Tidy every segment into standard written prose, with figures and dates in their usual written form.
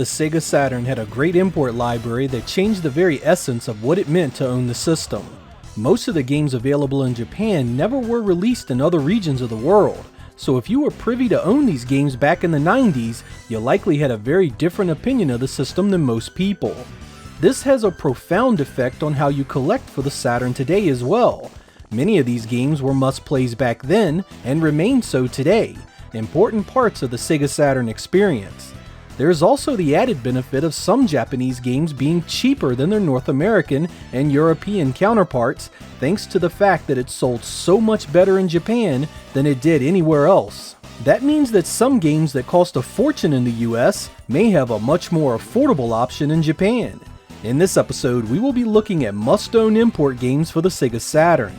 The Sega Saturn had a great import library that changed the very essence of what it meant to own the system. Most of the games available in Japan never were released in other regions of the world, so if you were privy to own these games back in the 90s, you likely had a very different opinion of the system than most people. This has a profound effect on how you collect for the Saturn today as well. Many of these games were must-plays back then, and remain so today, important parts of the Sega Saturn experience. There's also the added benefit of some Japanese games being cheaper than their North American and European counterparts, thanks to the fact that it sold so much better in Japan than it did anywhere else. That means that some games that cost a fortune in the US may have a much more affordable option in Japan. In this episode, we will be looking at must-own import games for the Sega Saturn.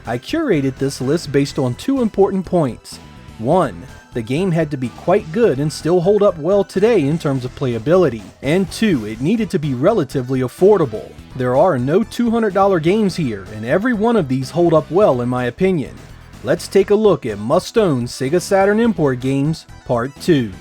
I curated this list based on two important points. 1. The game had to be quite good and still hold up well today in terms of playability. And 2. It needed to be relatively affordable. There are no $200 games here, and every one of these hold up well in my opinion. Let's take a look at must-own Sega Saturn import games, Part 2.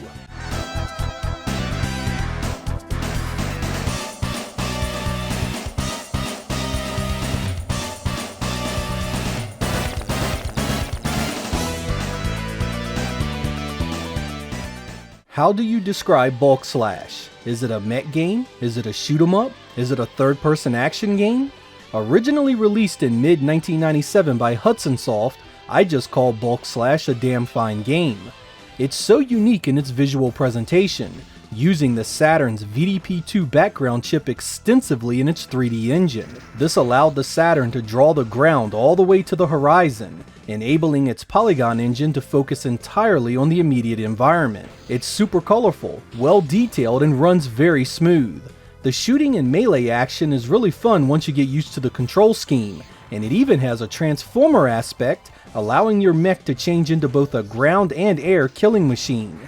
How do you describe Bulk Slash? Is it a mech game? Is it a shoot 'em up? Is it a third-person action game? Originally released in mid-1997 by Hudson Soft, I just call Bulk Slash a damn fine game. It's so unique in its visual presentation, using the Saturn's VDP2 background chip extensively in its 3D engine. This allowed the Saturn to draw the ground all the way to the horizon, enabling its polygon engine to focus entirely on the immediate environment. It's super colorful, well detailed, and runs very smooth. The shooting and melee action is really fun once you get used to the control scheme, and it even has a transformer aspect, allowing your mech to change into both a ground and air killing machine.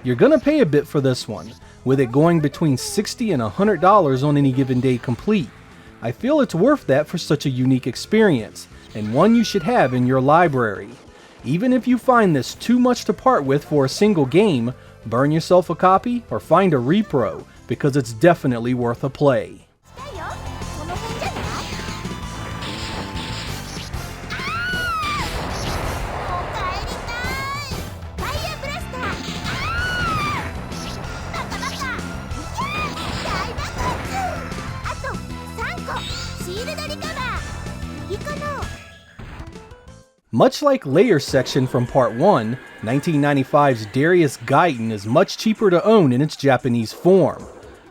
You're gonna pay a bit for this one, with it going between $60 and $100 on any given day complete. I feel it's worth that for such a unique experience, and one you should have in your library. Even if you find this too much to part with for a single game, burn yourself a copy or find a repro, because it's definitely worth a play. Much like Layer Section from Part 1, 1995's Darius Gaiden is much cheaper to own in its Japanese form.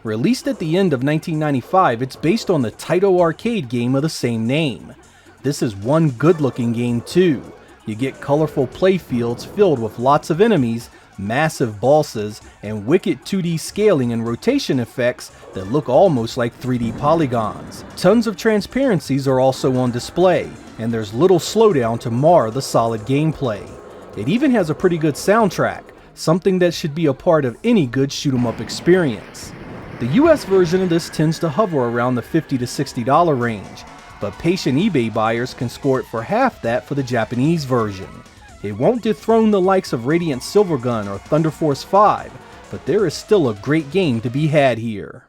Released at the end of 1995, it's based on the Taito arcade game of the same name. This is one good-looking game too. You get colorful playfields filled with lots of enemies, massive bosses, and wicked 2D scaling and rotation effects that look almost like 3D polygons. Tons of transparencies are also on display, and there's little slowdown to mar the solid gameplay. It even has a pretty good soundtrack, something that should be a part of any good shoot 'em up experience. The US version of this tends to hover around the $50 to $60 range, but patient eBay buyers can score it for half that for the Japanese version. It won't dethrone the likes of Radiant Silvergun or Thunder Force 5, but there is still a great game to be had here.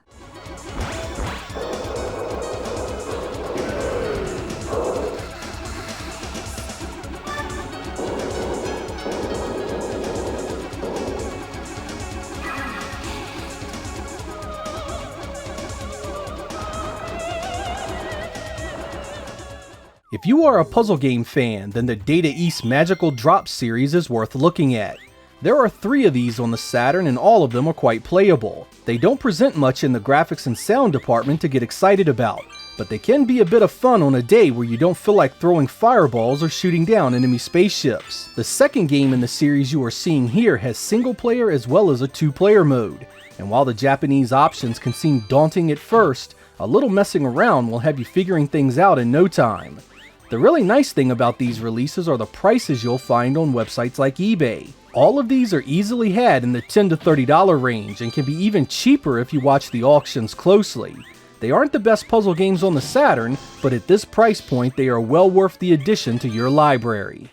If you are a puzzle game fan, then the Data East Magical Drop series is worth looking at. There are 3 of these on the Saturn, and all of them are quite playable. They don't present much in the graphics and sound department to get excited about, but they can be a bit of fun on a day where you don't feel like throwing fireballs or shooting down enemy spaceships. The second game in the series you are seeing here has single player as well as a 2-player mode, and while the Japanese options can seem daunting at first, a little messing around will have you figuring things out in no time. The really nice thing about these releases are the prices you'll find on websites like eBay. All of these are easily had in the $10 to $30 range and can be even cheaper if you watch the auctions closely. They aren't the best puzzle games on the Saturn, but at this price point they are well worth the addition to your library.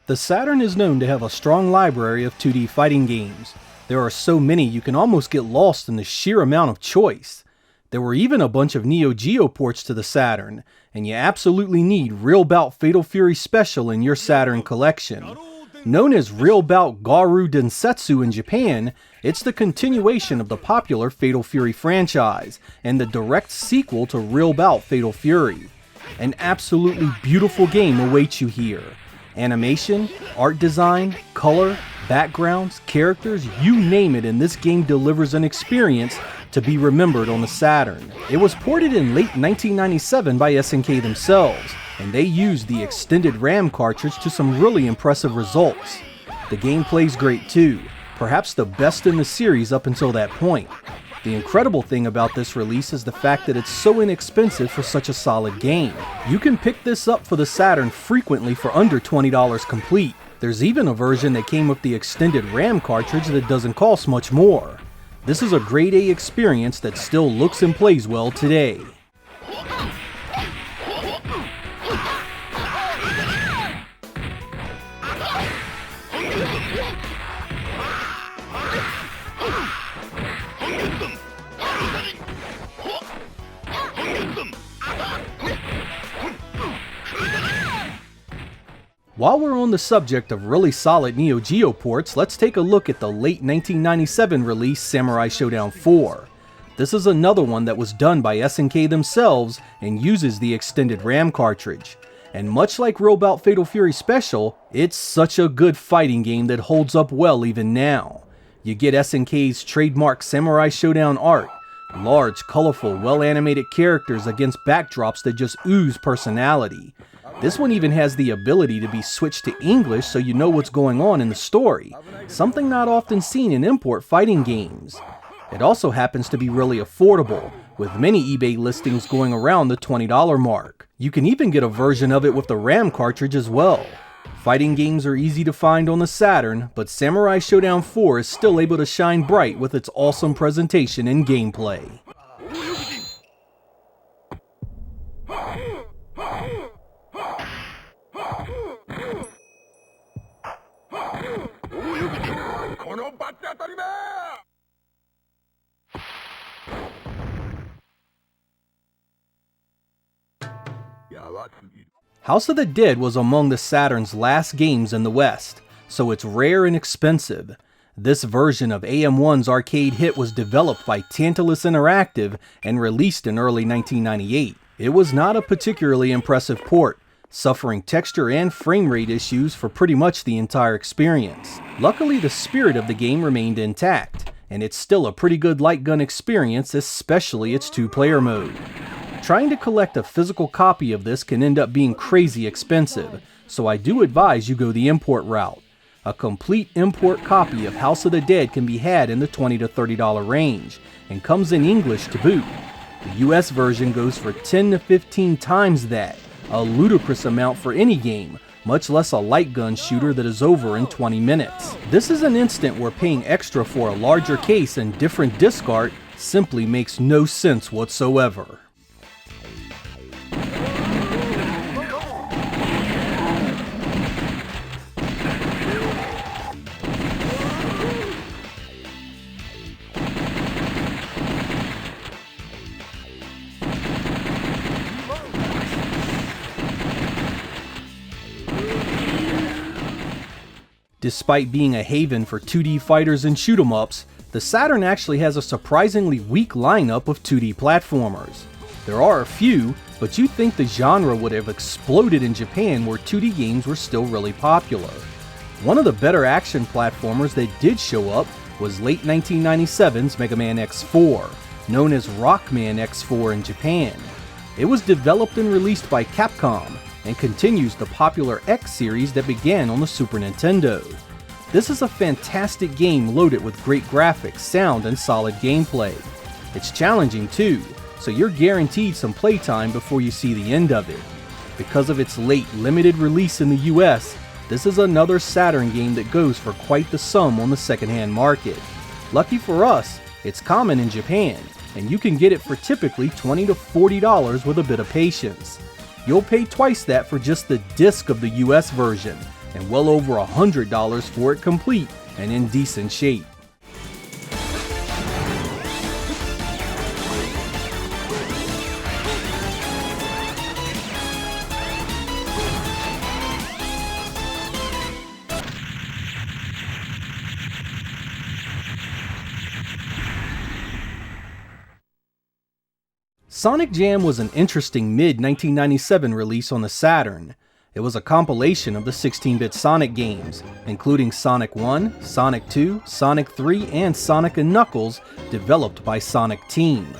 The Saturn is known to have a strong library of 2D fighting games. There are so many you can almost get lost in the sheer amount of choice. There were even a bunch of Neo Geo ports to the Saturn, and you absolutely need Real Bout Fatal Fury Special in your Saturn collection. Known as Real Bout Garu Densetsu in Japan, it's the continuation of the popular Fatal Fury franchise, and the direct sequel to Real Bout Fatal Fury. An absolutely beautiful game awaits you here. Animation, art design, color, backgrounds, characters, you name it, and this game delivers an experience to be remembered on the Saturn. It was ported in late 1997 by SNK themselves, and they used the extended RAM cartridge to some really impressive results. The game plays great too, perhaps the best in the series up until that point. The incredible thing about this release is the fact that it's so inexpensive for such a solid game. You can pick this up for the Saturn frequently for under $20 complete. There's even a version that came with the extended RAM cartridge that doesn't cost much more. This is a grade A experience that still looks and plays well today. While we're on the subject of really solid Neo Geo ports, let's take a look at the late 1997 release Samurai Shodown 4. This is another one that was done by SNK themselves and uses the extended RAM cartridge. And much like Real Bout Fatal Fury Special, it's such a good fighting game that holds up well even now. You get SNK's trademark Samurai Shodown art, large, colorful, well-animated characters against backdrops that just ooze personality. This one even has the ability to be switched to English so you know what's going on in the story, something not often seen in import fighting games. It also happens to be really affordable, with many eBay listings going around the $20 mark. You can even get a version of it with the RAM cartridge as well. Fighting games are easy to find on the Saturn, but Samurai Shodown 4 is still able to shine bright with its awesome presentation and gameplay. House of the Dead was among the Saturn's last games in the West, so it's rare and expensive. This version of AM1's arcade hit was developed by Tantalus Interactive and released in early 1998. It was not a particularly impressive port, suffering texture and frame rate issues for pretty much the entire experience. Luckily, the spirit of the game remained intact, and it's still a pretty good light gun experience, especially its two-player mode. Trying to collect a physical copy of this can end up being crazy expensive, so I do advise you go the import route. A complete import copy of House of the Dead can be had in the $20 to $30 range, and comes in English to boot. The US version goes for 10 to 15 times that, a ludicrous amount for any game, much less a light gun shooter that is over in 20 minutes. This is an instant where paying extra for a larger case and different disc art simply makes no sense whatsoever. Despite being a haven for 2D fighters and shoot-'em-ups, the Saturn actually has a surprisingly weak lineup of 2D platformers. There are a few, but you'd think the genre would have exploded in Japan where 2D games were still really popular. One of the better action platformers that did show up was late 1997's Megaman X4, known as Rockman X4 in Japan. It was developed and released by Capcom, and continues the popular X series that began on the Super Nintendo. This is a fantastic game loaded with great graphics, sound, and solid gameplay. It's challenging too, so you're guaranteed some playtime before you see the end of it. Because of its late, limited release in the US, this is another Saturn game that goes for quite the sum on the secondhand market. Lucky for us, it's common in Japan, and you can get it for typically $20 to $40 with a bit of patience. You'll pay twice that for just the disc of the US version, and well over $100 for it complete and in decent shape. Sonic Jam was an interesting mid-1997 release on the Saturn. It was a compilation of the 16-bit Sonic games, including Sonic 1, Sonic 2, Sonic 3, and Sonic & Knuckles, developed by Sonic Team.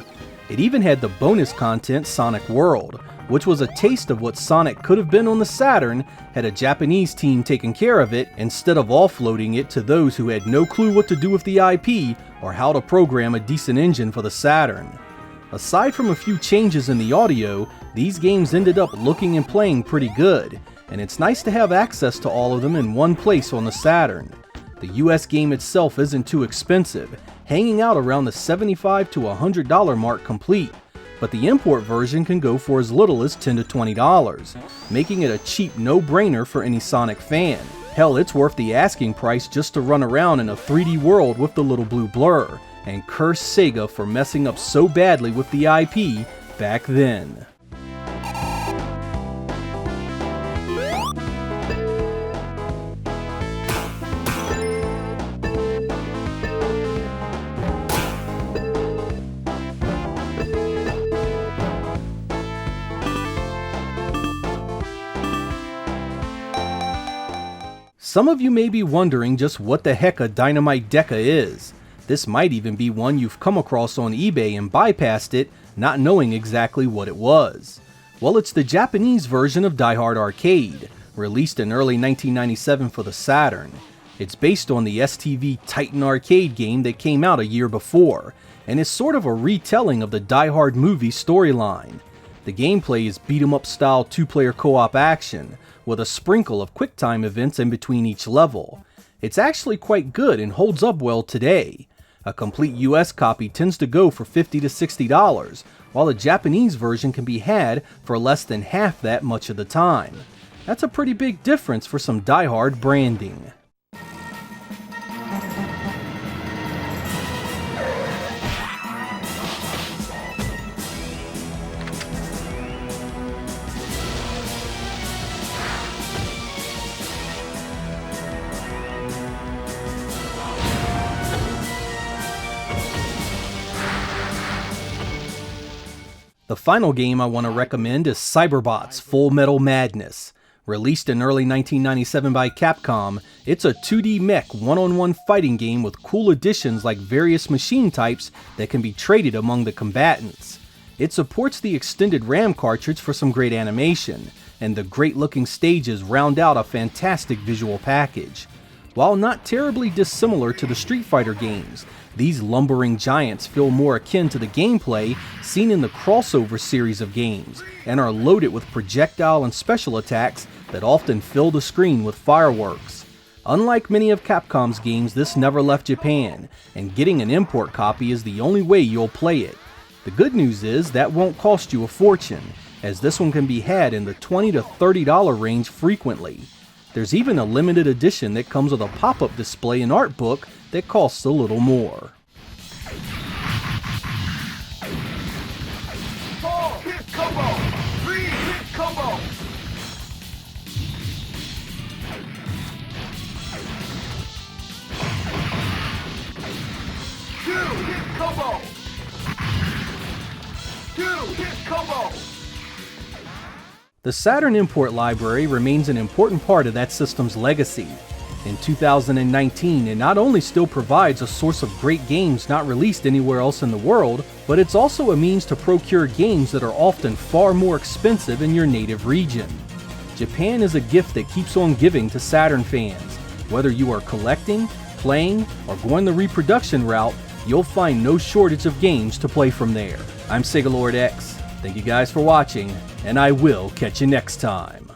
It even had the bonus content Sonic World, which was a taste of what Sonic could have been on the Saturn had a Japanese team taken care of it instead of offloading it to those who had no clue what to do with the IP or how to program a decent engine for the Saturn. Aside from a few changes in the audio, these games ended up looking and playing pretty good, and it's nice to have access to all of them in one place on the Saturn. The US game itself isn't too expensive, hanging out around the $75 to $100 mark complete, but the import version can go for as little as $10 to $20, making it a cheap no-brainer for any Sonic fan. Hell, it's worth the asking price just to run around in a 3D world with the little blue blur, and curse Sega for messing up so badly with the IP back then. Some of you may be wondering just what the heck a Dynamite Deka is. This might even be one you've come across on eBay and bypassed it, not knowing exactly what it was. Well, it's the Japanese version of Die Hard Arcade, released in early 1997 for the Saturn. It's based on the STV Titan arcade game that came out a year before, and is sort of a retelling of the Die Hard movie storyline. The gameplay is beat-em-up style two-player co-op action, with a sprinkle of QuickTime events in between each level. It's actually quite good and holds up well today. A complete US copy tends to go for $50 to $60, while a Japanese version can be had for less than half that much of the time. That's a pretty big difference for some die-hard branding. The final game I want to recommend is Cyberbot's Full Metal Madness. Released in early 1997 by Capcom, it's a 2D mech one-on-one fighting game with cool additions like various machine types that can be traded among the combatants. It supports the extended RAM cartridge for some great animation, and the great-looking stages round out a fantastic visual package. While not terribly dissimilar to the Street Fighter games, these lumbering giants feel more akin to the gameplay seen in the Crossover series of games, and are loaded with projectile and special attacks that often fill the screen with fireworks. Unlike many of Capcom's games, this never left Japan, and getting an import copy is the only way you'll play it. The good news is that won't cost you a fortune, as this one can be had in the $20 to $30 range frequently. There's even a limited edition that comes with a pop-up display and art book that costs a little more. Hit combo! 3 hit combo! Two hit combo! 2 hit combo! The Saturn import library remains an important part of that system's legacy. In 2019, it not only still provides a source of great games not released anywhere else in the world, but it's also a means to procure games that are often far more expensive in your native region. Japan is a gift that keeps on giving to Saturn fans. Whether you are collecting, playing, or going the reproduction route, you'll find no shortage of games to play from there. I'm Sega Lord X. Thank you guys for watching, and I will catch you next time.